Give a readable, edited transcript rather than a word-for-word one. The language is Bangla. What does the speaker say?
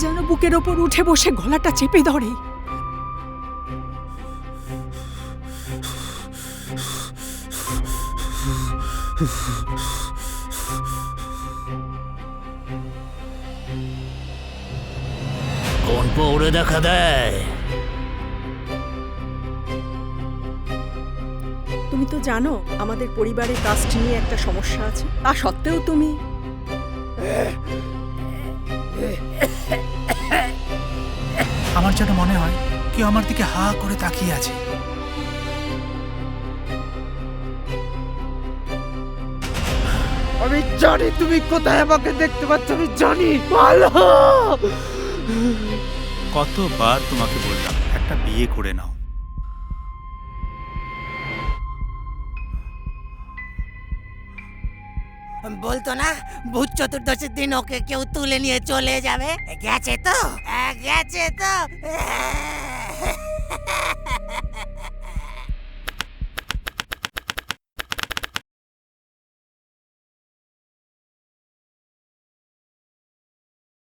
যেন বুকের ওপর উঠে বসে গলাটা চেপে ধরে। কোন পৌড়ে দেখা দেয়? তুমি তো জানো আমাদের পরিবারের কাস্ট নিয়ে একটা সমস্যা আছে, তা সত্ত্বেও তুমি আমার যেন মনে হয় কেউ আমার দিকে হা করে তাকিয়ে আছে। আমি জানি তুমি কোথায় আমাকে দেখতে পাচ্ছ, আমি জানি ভালো। কতবার তোমাকে বললাম একটা বিয়ে করে নাও। বলতো না ভূত চতুর্দশীর দিন ওকে কেউ তুলে নিয়ে চলে যাবে। গেছে তো, গেছে তো।